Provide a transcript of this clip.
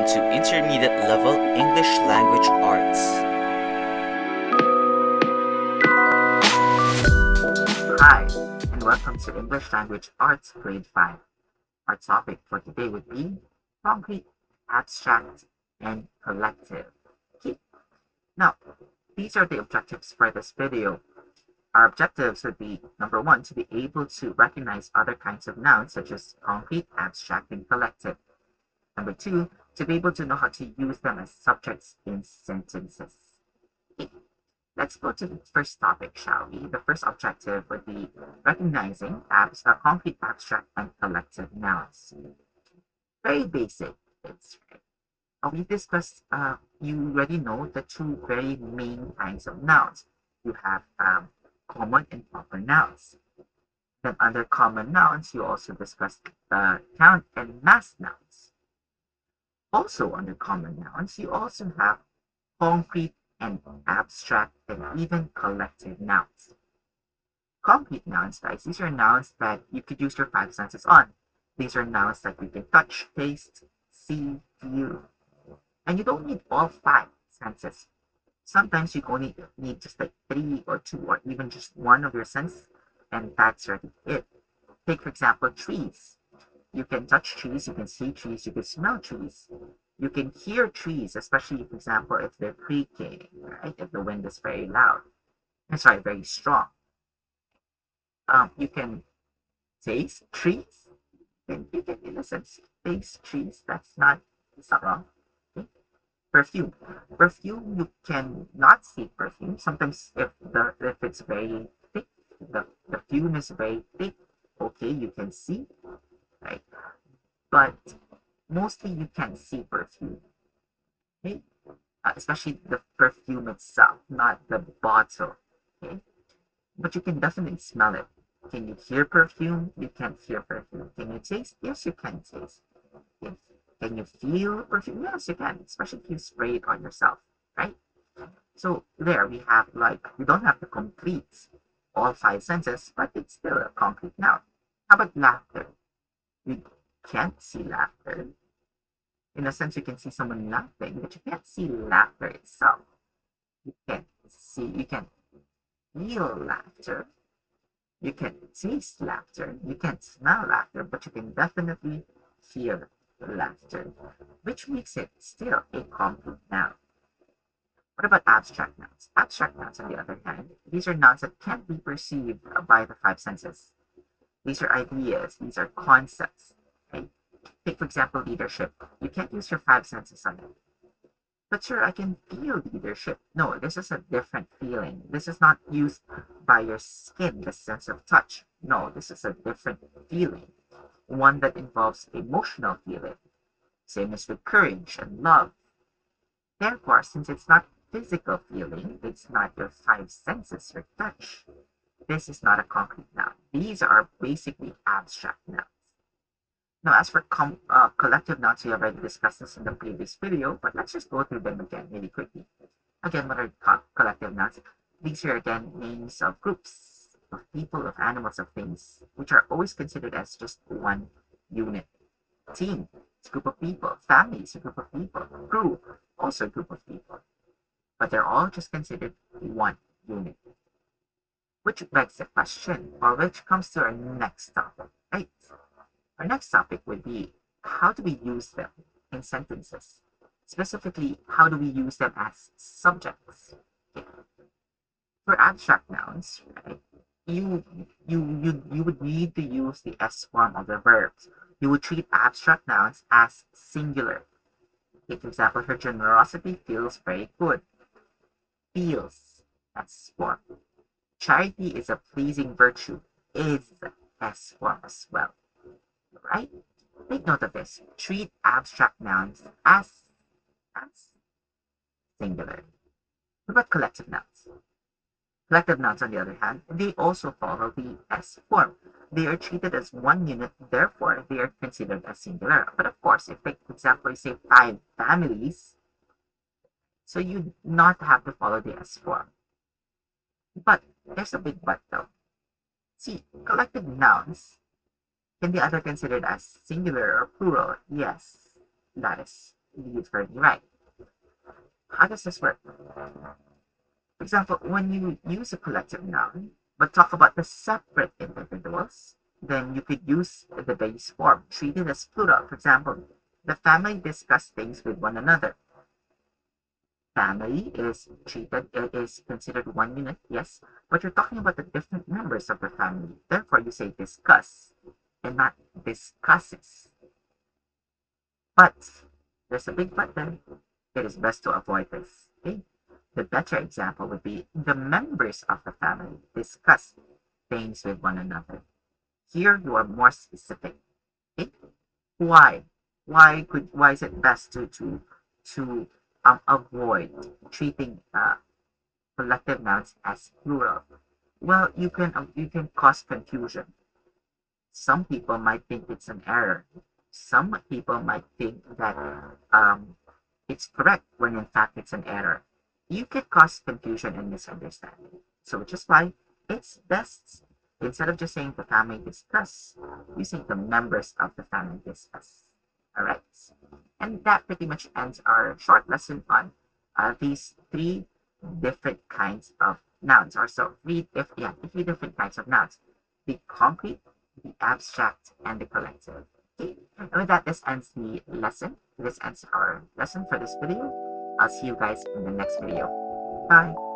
to Intermediate Level English Language Arts. Hi, and welcome to English Language Arts Grade 5. Our topic for today would be concrete, abstract, and collective. Okay. Now, these are the objectives for this video. Our objectives would be, number one, to be able to recognize other kinds of nouns such as concrete, abstract, and collective. Number two, to be able to know how to use them as subjects in sentences. Okay. Let's go to the first topic, shall we? The first objective would be recognizing concrete, abstract, and collective nouns. Very basic. It's we discussed, you already know the two very main kinds of nouns. You have common and proper nouns. Then under common nouns, you also discussed count and mass nouns. Also under common nouns, you also have concrete and abstract and even collective nouns. Concrete nouns, guys, these are nouns that you could use your five senses on. These are nouns that you can touch, taste, see, feel. And you don't need all five senses. Sometimes you only need just like 3 or 2 or even just one of your senses, and that's already it. Take, for example, trees. You can touch trees, you can see trees, you can smell trees. You can hear trees, especially, for example, if they're creaking, right? If the wind is very loud. Sorry, very strong. You can taste trees. You can, in a sense, taste trees. It's not wrong. Okay? Perfume. Perfume, you can not see perfume. Sometimes if it's very thick, the fume is very thick, okay, you can see, right? But mostly you can see perfume, okay? Especially the perfume itself, not the bottle, okay? But you can definitely smell it. Can you hear perfume? You can hear perfume. Can you taste? Yes, you can taste. Okay. Can you feel perfume? Yes, you can, especially if you spray it on yourself, right? So there we have, like, we don't have to complete all five senses, but it's still a concrete noun. How about laughter? We can't see laughter. In a sense, you can see someone laughing, but you can't see laughter itself. You can feel laughter. You can taste laughter. You can smell laughter, but you can definitely hear laughter, which makes it still a concrete noun. What about abstract nouns? Abstract nouns, on the other hand, these are nouns that can't be perceived by the five senses. These are ideas. These are concepts. Okay? Take, for example, leadership. You can't use your five senses on it. But sir, I can feel leadership. No, this is a different feeling. This is not used by your skin, the sense of touch. No, this is a different feeling. One that involves emotional feeling. Same as with courage and love. Therefore, since it's not physical feeling, it's not your five senses, your touch. This is not a concrete noun. These are basically abstract nouns. Now, as for collective nouns, we have already discussed this in the previous video, but let's just go through them again really quickly. Again, what are collective nouns? These are, again, names of groups, of people, of animals, of things, which are always considered as just one unit. Team, it's a group of people. Family, it's a group of people. Crew, also a group of people. But they're all just considered one unit. Which begs the question, or which comes to our next topic, right? Our next topic would be, how do we use them in sentences? Specifically, how do we use them as subjects? Okay. For abstract nouns, right, you would need to use the S form of the verbs. You would treat abstract nouns as singular. Okay, for example, her generosity feels very good. Feels, S form. Charity is a pleasing virtue, is S form as well. Right? Take note of this. Treat abstract nouns as singular. What about collective nouns? Collective nouns, on the other hand, they also follow the S form. They are treated as one unit, therefore they are considered as singular. But of course, if, for example, you say 5 families, so you not have to follow the S form. But there's a big but though. See, collective nouns can be either considered as singular or plural. Yes, that is you've heard me right. How does this work? For example, when you use a collective noun, but talk about the separate individuals, then you could use the base form, treated as plural. For example, the family discussed things with one another. Family is considered one unit, yes, but you're talking about the different members of the family. Therefore, you say discuss and not discusses. But there's a big but there. It is best to avoid this. Okay? The better example would be the members of the family discuss things with one another. Here you are more specific. Okay? Why? Why is it best to avoid treating collective nouns as plural? Well, you can cause confusion. Some people might think it's an error. Some people might think that it's correct when in fact it's an error. You could cause confusion and misunderstanding. So which is why it's best, instead of just saying the family discuss, you say the members of the family discuss. All right. And that pretty much ends our short lesson on these three different kinds of nouns, or so three different kinds of nouns: the concrete, the abstract, and the collective. Okay. And with that, this ends the lesson. This ends our lesson for this video. I'll see you guys in the next video. Bye.